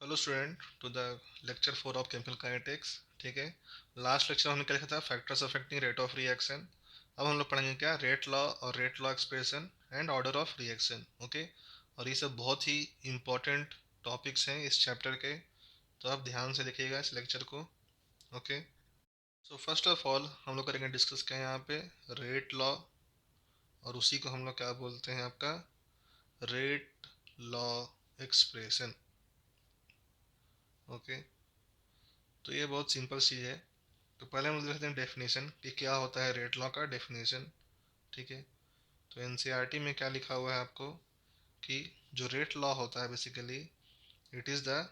Hello student to the lecture 4 of chemical kinetics. ठीक है। Last lecture हमने क्या लिखा था? Factors affecting rate of reaction. अब हम लोग पढ़ेंगे क्या? रेट लॉ और rate law expression and order of reaction. Okay. और ये सब बहुत ही इंपॉर्टेंट टॉपिक्स हैं इस चैप्टर के, तो आप ध्यान से देखिएगा इस लेक्चर को। Okay. So first of all हम लोग करेंगे डिस्कस क्या है यहाँ पे? रेट लॉ, और उसी को हम लोग क्या बोलते हैं? आपका रेट लॉ एक्सप्रेशन। ओके। तो ये बहुत सिंपल चीज़ है। तो पहले हम देखते हैं डेफिनेशन कि क्या होता है रेट लॉ का डेफिनेशन। ठीक है। तो एनसीईआरटी में क्या लिखा हुआ है आपको कि जो रेट लॉ होता है basically it is the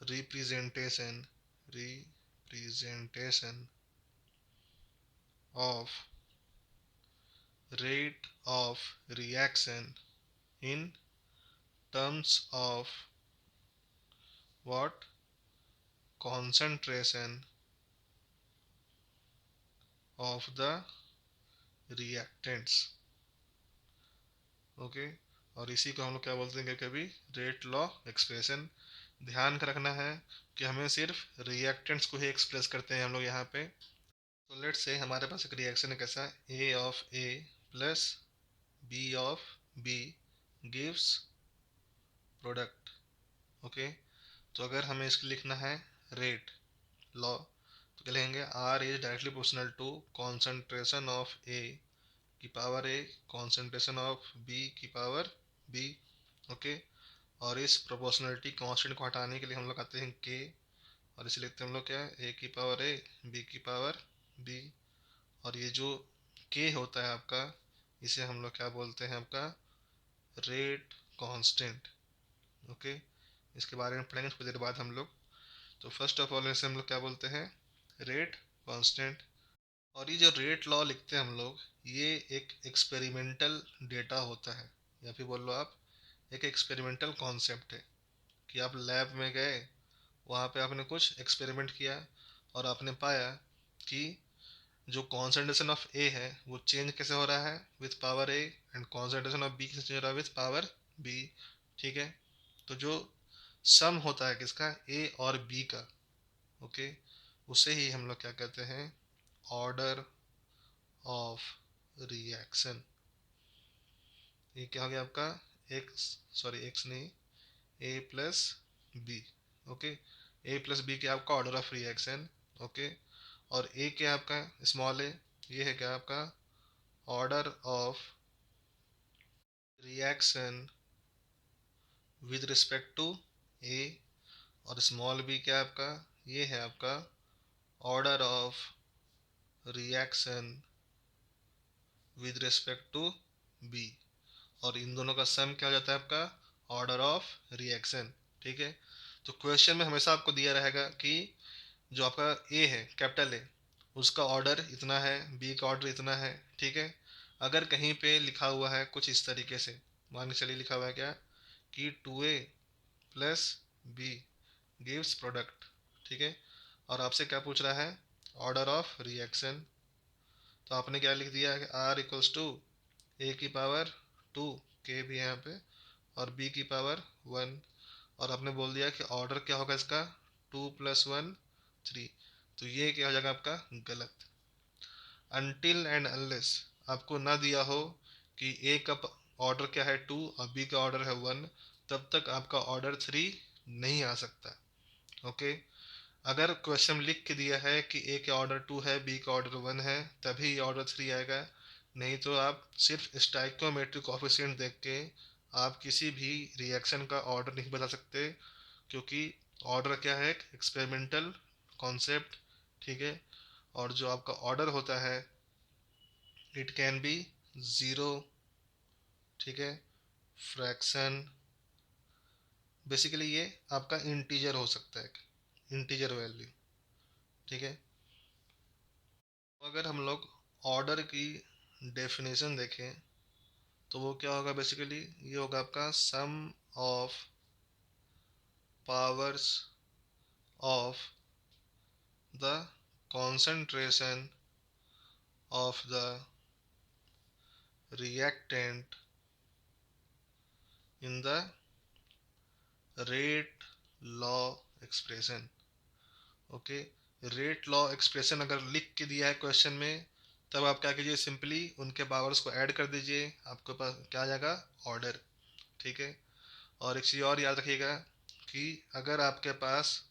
representation representation of rate of reaction in terms of what? concentration of the reactants। Okay. और इसी को हम लोग क्या बोलते हैं कभी? Rate law expression. ध्यान का रखना है कि हमें सिर्फ रिएक्टेंट्स को ही एक्सप्रेस करते हैं हम लोग यहाँ पे। तो लेट्स से हमारे पास एक रिएक्शन है कैसा? A of A plus B of B gives product. Okay. तो अगर हमें इसको लिखना है रेट लॉ तो क्या लिखेंगे? R is directly proportional to concentration of A की power A concentration of B की पावर बी। ओके। और इस प्रोपोर्शनलिटी कांस्टेंट को हटाने के लिए हम लोग आते हैं के, और इसे लिखते हैं हम लोग क्या? ए की पावर ए बी की पावर बी। और ये जो के होता है आपका, इसे हम लोग क्या बोलते हैं? आपका रेट कांस्टेंट। ओके। इसके बारे में पढ़ेंगे कुछ देर बाद हम लोग। तो फर्स्ट ऑफ ऑल इसे हम लोग क्या बोलते हैं? Rate constant. और ये जो रेट लॉ लिखते हैं हम लोग, ये एक एक्सपेरिमेंटल डेटा होता है, या फिर बोल लो आप एक एक्सपेरिमेंटल कॉन्सेप्ट है कि आप लैब में गए, वहाँ पे आपने कुछ एक्सपेरिमेंट किया और आपने पाया कि जो कॉन्सेंट्रेशन ऑफ ए है वो चेंज कैसे हो रहा है? With power A. And concentration of B कैसे चेंज हो रहा है? With power B. ठीक है। तो जो सम होता है किसका? ए और बी का। ओके। उसे ही हम लोग क्या कहते हैं? Order of reaction. ये क्या हो गया आपका? एक्स, सॉरी एक्स नहीं, A plus B. Okay. A plus B क्या आपका? Order of reaction. ओके। और ए क्या आपका? Small A. ये है क्या आपका? Order of reaction with respect to A. और स्मॉल बी क्या आपका? ये है आपका order of reaction with respect to B. और इन दोनों का सम क्या हो जाता है आपका? Order of reaction. ठीक है। तो क्वेश्चन में हमेशा आपको दिया रहेगा कि जो आपका ए है, कैपिटल ए, उसका ऑर्डर इतना है, बी का ऑर्डर इतना है। ठीक है। अगर कहीं पे लिखा हुआ है कुछ इस तरीके से, मान के चलिए लिखा हुआ है क्या कि 2a plus B gives product. ठीक है। और आपसे क्या पूछ रहा है? Order of reaction. तो आपने क्या लिख दिया है? आर इक्वल्स टू ए की पावर 2, के भी है यहाँ पे, और बी की पावर 1। और आपने बोल दिया कि ऑर्डर क्या होगा इसका? 2 + 1 3। तो ये क्या हो जाएगा आपका? गलत। अनटिल एंड अनलेस आपको ना दिया हो कि ए का ऑर्डर क्या है 2 और बी का ऑर्डर है 1, तब तक आपका ऑर्डर 3 नहीं आ सकता। ओके। अगर क्वेश्चन लिख के दिया है कि ए का ऑर्डर 2 है, बी का ऑर्डर 1 है, तभी ऑर्डर 3 आएगा। नहीं तो आप सिर्फ स्टाइक्योमेट्रिक कोफिशिएंट देख के आप किसी भी रिएक्शन का ऑर्डर नहीं बता सकते, क्योंकि ऑर्डर क्या है? एक एक्सपेरिमेंटल कॉन्सेप्ट। ठीक है। और जो आपका ऑर्डर होता है इट कैन बी ज़ीरो। ठीक है। फ्रैक्शन। बेसिकली ये आपका इंटीजर हो सकता है, इंटीजर वैल्यू। ठीक है। तो अगर हम लोग ऑर्डर की डेफिनेशन देखें तो वो क्या होगा? बेसिकली ये होगा आपका sum of powers of the concentration of the reactant in the rate law expression. Okay, rate law expression अगर लिख के दिया है क्वेश्चन में, तब आप क्या कीजिए, सिंपली उनके पावर्स को ऐड कर दीजिए, आपके पास क्या आ जाएगा, ऑर्डर। ठीक है। और एक चीज़ और याद रखिएगा कि अगर आपके पास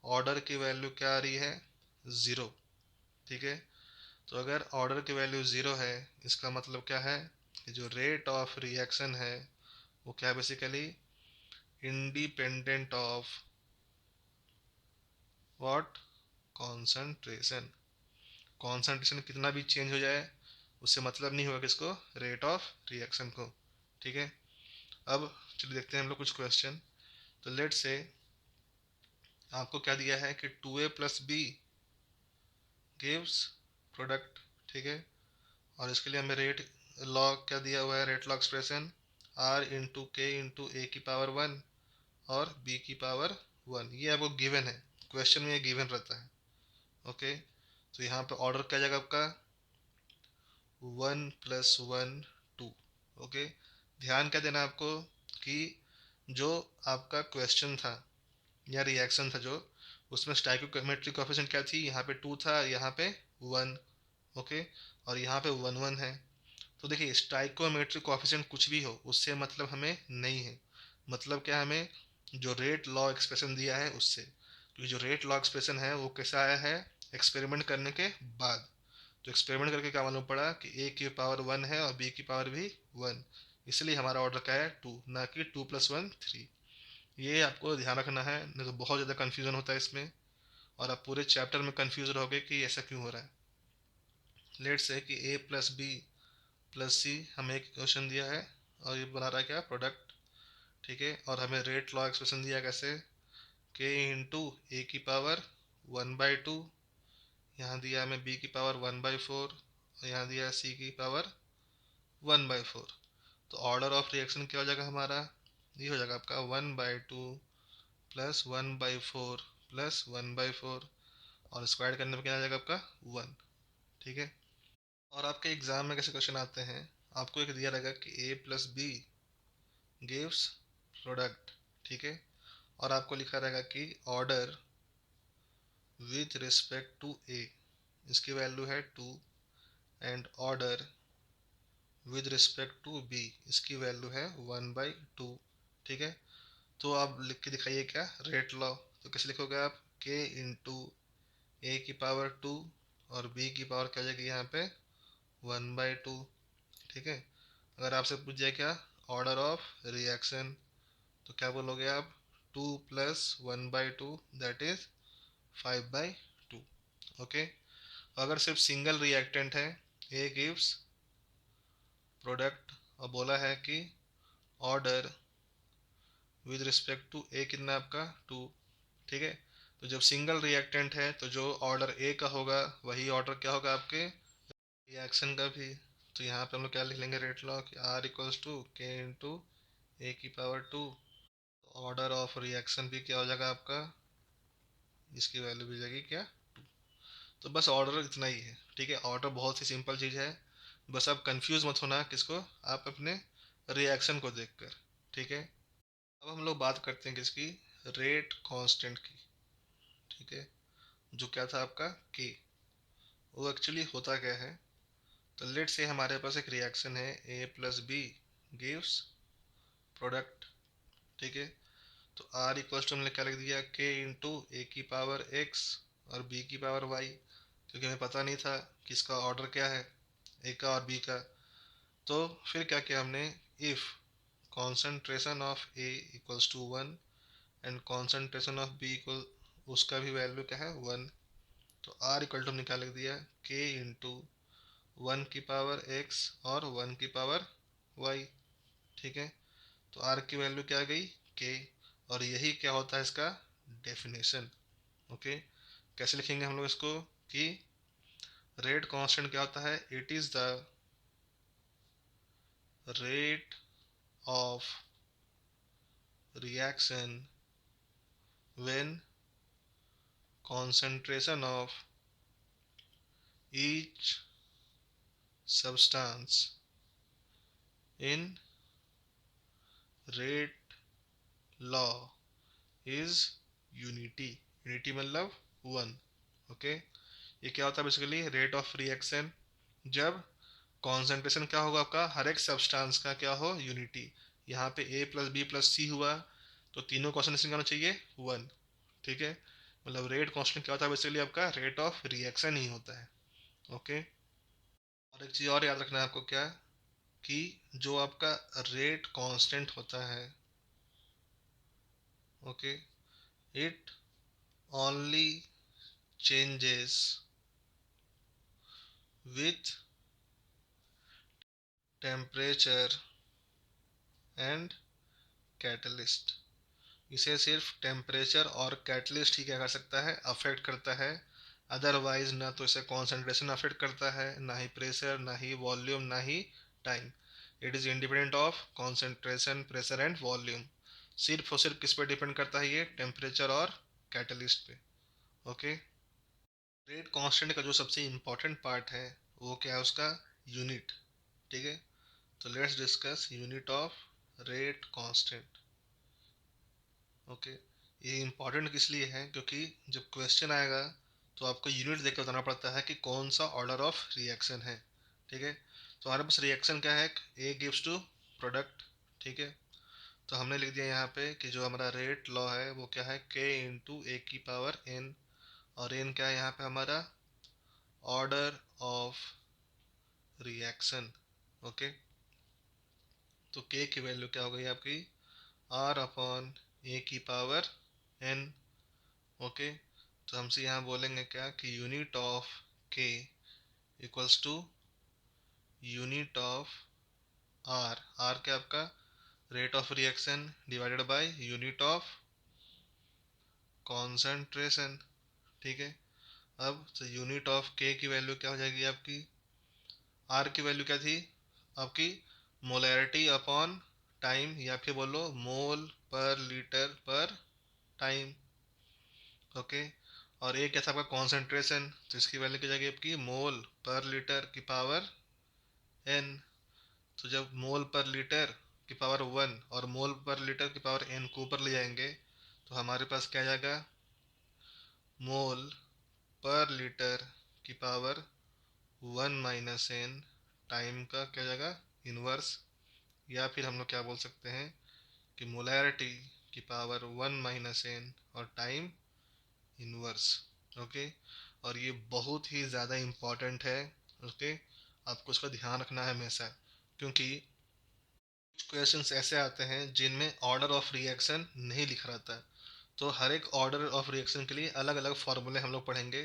ऑर्डर की वैल्यू क्या आ रही है, ज़ीरो। ठीक है। तो अगर ऑर्डर की वैल्यू ज़ीरो है, इसका मतलब क्या है कि जो रेट ऑफ रिएक्शन है वो क्या है, basically independent of what, concentration. Concentration कितना भी चेंज हो जाए, उससे मतलब नहीं होगा किसको, रेट ऑफ रिएक्शन को। ठीक है। अब चलिए देखते हैं हम लोग कुछ क्वेश्चन। तो लेट से आपको क्या दिया है कि 2a+b गिव्स प्रोडक्ट। ठीक है। और इसके लिए हमें रेट लॉ क्या दिया हुआ है, rate law expression r × k × a⁻1 और b⁻1। ये आपको गिवन है, क्वेश्चन में ये गिवन रहता है। ओके। तो यहाँ पे ऑर्डर क्या जाएगा आपका, 1+1 2। ओके। ध्यान क्या देना आपको कि जो आपका क्वेश्चन था या रिएक्शन था, जो उसमें स्टाइकियोमेट्रिक कोएफिशिएंट क्या थी, यहाँ पे 2 था, यहाँ पे 1। ओके। और यहाँ पे 1 1 है। तो देखिए, स्टाइकोमेट्रिक कोएफिशिएंट कुछ भी हो, उससे मतलब हमें नहीं है। मतलब क्या, हमें जो रेट लॉ एक्सप्रेशन दिया है उससे। क्योंकि जो रेट लॉ एक्सप्रेशन है वो कैसा आया है, एक्सपेरिमेंट करने के बाद। तो एक्सपेरिमेंट करके क्या मालूम पड़ा कि a⁻1 है और b⁻ भी 1। इसलिए हमारा ऑर्डर क्या है, 2, ना कि 2+1 3। ये आपको ध्यान रखना है, नहीं तो बहुत ज़्यादा कन्फ्यूजन होता है इसमें, और आप पूरे चैप्टर में कन्फ्यूज रहोगे कि ऐसा क्यों हो रहा है। लेट से कि a+b+c हमें एक क्वेश्चन दिया है, और ये बना रहा है क्या, प्रोडक्ट। ठीक है। और हमें रेट लॉ एक्सप्रेशन दिया कैसे, k × a⁻1/2। यहाँ दिया हमें b⁻1/4, और यहाँ दिया c⁻1/4। तो ऑर्डर ऑफ रिएक्शन क्या हो जाएगा हमारा, ये हो जाएगा आपका 1/2 प्लस 1/4 प्लस 1/4, और स्क्वायर करने पर क्या आ जाएगा आपका 1। ठीक है। और आपके एग्जाम में कैसे क्वेश्चन आते हैं, आपको एक दिया रहेगा कि a+b गिव्स प्रोडक्ट। ठीक है। और आपको लिखा रहेगा कि order with respect to a, इसकी वैल्यू है 2। And order with respect to b, इसकी वैल्यू है 1/2। ठीक है। तो आप लिख के दिखाइए क्या, रेट लॉ। तो कैसे लिखोगे आप, k × a⁻2 और b की पावर क्या हो जाएगी यहाँ पे, 1/2। ठीक है। अगर आपसे पूछ जाए क्या, ऑर्डर ऑफ रिएक्शन, तो क्या बोलोगे आप, 2+1/2 दैट इज 5/2। ओके। अगर सिर्फ सिंगल रिएक्टेंट है, ए गिव्स प्रोडक्ट, और बोला है कि ऑर्डर विद रिस्पेक्ट टू ए कितना आपका 2। ठीक है। तो जब सिंगल रिएक्टेंट है तो जो ऑर्डर ए का होगा वही ऑर्डर क्या होगा आपके रिएक्शन का भी। तो यहाँ पे हम लोग क्या लिख लेंगे, रेट लॉ कि r = k × a⁻2। Order of reaction भी क्या हो जाएगा आपका, इसकी वैल्यू भी जाएगी क्या, 2। तो बस ऑर्डर इतना ही है। ठीक है। ऑर्डर बहुत ही सिंपल चीज़ है, बस आप कंफ्यूज मत होना किसको, आप अपने रिएक्शन को देखकर। ठीक है। अब हम लोग बात करते हैं किसकी, रेट कांस्टेंट की। ठीक है। जो क्या था आपका के, वो एक्चुअली होता क्या है। तो लेट से हमारे पास एक रिएक्शन है a+b गिव्स प्रोडक्ट। ठीक है। तो r इक्वल्स टू हमने क्या लिख दिया, k × a⁻x और b⁻y, क्योंकि हमें पता नहीं था कि इसका ऑर्डर क्या है, ए का और बी का। तो फिर क्या किया हमने, if concentration of A equals to 1 and concentration of B equal, उसका भी वैल्यू क्या है 1। तो r इक्वल टू हमने क्या लिख दिया, k × 1 की पावर x और 1 की पावर y। ठीक है। तो r की वैल्यू क्या आ गई, k। और यही क्या होता है इसका डेफिनेशन। ओके। कैसे लिखेंगे हम लोग इसको कि रेट कांस्टेंट क्या होता है, it is the rate of reaction when concentration of each substance in rate law is unity. Unity मतलब वन। ओके, ये क्या होता है बेसिकली, रेट ऑफ रिएक्शन जब कॉन्सेंट्रेशन क्या होगा आपका हर एक सब्सटेंस का क्या हो, यूनिटी। यहाँ पे ए प्लस बी प्लस सी हुआ तो तीनों कॉन्सेंट्रेशन क्या होना चाहिए, वन। ठीक है, मतलब रेट कांस्टेंट क्या होता है बेसिकली आपका रेट ऑफ रिएक्शन ही होता है। ओके, और एक चीज़ और याद रखना है आपको, क्या कि जो आपका रेट कांस्टेंट होता है, okay, it only changes with temperature and catalyst. इसे सिर्फ टेम्परेचर और कैटलिस्ट ही क्या कर सकता है, अफेक्ट करता है। अदरवाइज ना तो इसे कॉन्सेंट्रेशन अफेक्ट करता है, ना ही प्रेशर, ना ही वॉल्यूम, ना ही time. It is independent of concentration, pressure and volume. सिर्फ और सिर्फ किस पे डिपेंड करता है, ये टेम्परेचर और कैटलिस्ट पे। ओके, रेट कांस्टेंट का जो सबसे इम्पोर्टेंट पार्ट है वो क्या है, उसका यूनिट। ठीक है, तो let's discuss unit of rate constant. Okay, ये इम्पोर्टेंट किस लिए है, क्योंकि जब क्वेश्चन आएगा तो आपको यूनिट देकर बताना पड़ता है कि कौन सा ऑर्डर ऑफ रिएक्शन है। ठीक है, तो हमारे पास रिएक्शन क्या है, ए गिव्स टू प्रोडक्ट। ठीक है, तो हमने लिख दिया यहाँ पे कि जो हमारा रेट लॉ है वो क्या है, के इंटू ए की पावर एन। और एन क्या है यहाँ पे हमारा, ऑर्डर ऑफ रिएक्शन। ओके, तो के की वैल्यू क्या हो गई आपकी, आर अपॉन ए की पावर एन। ओके, तो हमसे यहाँ बोलेंगे क्या कि unit of K equals to unit of R. R क्या आपका rate of reaction divided by unit of concentration. ठीक है, अब तो यूनिट ऑफ के की वैल्यू क्या हो जाएगी आपकी, आर की वैल्यू क्या थी आपकी, मोलैरिटी अपॉन टाइम, या फिर बोलो मोल पर लीटर पर टाइम। ओके, और एक कैसा आपका कॉन्सेंट्रेशन, तो इसकी वैल्यू क्या जाएगी आपकी, मोल पर लीटर की पावर एन। तो जब मोल पर लीटर की पावर वन और मोल पर लीटर की पावर एन को ऊपर ले जाएंगे तो हमारे पास क्या जाएगा, मोल पर लीटर की power one minus N time का क्या जाएगा, इनवर्स। या फिर हम लोग क्या बोल सकते हैं कि मोलैरिटी की पावर वन माइनस एन और टाइम इनवर्स। ओके, और ये बहुत ही ज़्यादा इम्पॉर्टेंट है। ओके, आपको उसका ध्यान रखना है हमेशा, क्योंकि कुछ क्वेश्चंस ऐसे आते हैं जिनमें ऑर्डर ऑफ रिएक्शन नहीं लिखा रहता है। तो हर एक ऑर्डर ऑफ रिएक्शन के लिए अलग अलग फार्मूले हम लोग पढ़ेंगे।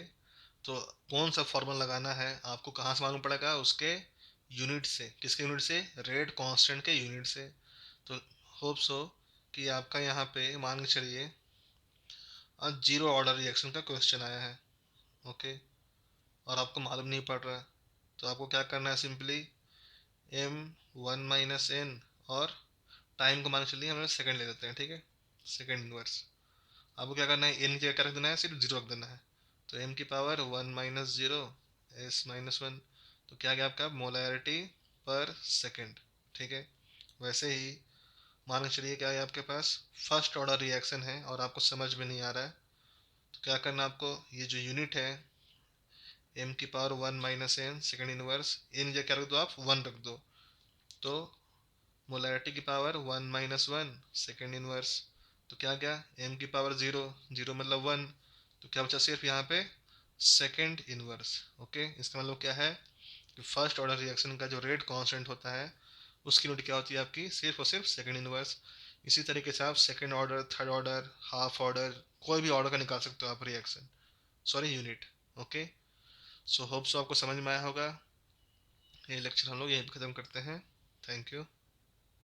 तो कौन सा फार्मूला लगाना है आपको कहाँ से मालूम पड़ेगा, उसके यूनिट से। किसके यूनिट से, रेट कांस्टेंट के यूनिट से। तो होप सो कि आपका यहाँ पे मान के चलिए आज जीरो ऑर्डर रिएक्शन का क्वेश्चन आया है। ओके, और आपको मालूम नहीं पड़ रहा, तो आपको क्या करना है, simply M one minus N, और टाइम को मान के चलिए हम लोग सेकंड ले लेते हैं। ठीक है, सेकंड इनवर्स। आपको क्या करना है, एन की जगह क्या रख देना है, सिर्फ जीरो रख देना है। तो एम की power one minus zero S minus one. तो क्या गया आपका, मोलैरिटी पर सेकंड। ठीक है, वैसे ही मान के चलिए क्या है आपके पास, फर्स्ट ऑर्डर रिएक्शन है और आपको समझ में नहीं आ रहा है, तो क्या करना आपको, ये जो यूनिट है एम की power one minus N second inverse, N जगह क्या रख दो, आप वन रख दो। तो मोलैरिटी की power one minus one second inverse. तो क्या गया, एम की पावर जीरो, जीरो मतलब वन। तो क्या बचा सिर्फ यहाँ पे सेकेंड इनवर्स। ओके, इसका मतलब क्या है कि फर्स्ट ऑर्डर रिएक्शन का जो रेट कांस्टेंट होता है उसकी यूनिट क्या होती है आपकी, सिर्फ और सिर्फ सेकेंड इनवर्स। इसी तरीके से आप second order, third order, half order, कोई भी ऑर्डर का निकाल सकते हो आप reaction, sorry unit. Okay, so hope so आपको समझ में आया होगा। ये लेक्चर हम लोग यहीं पे ख़त्म करते हैं। Thank you.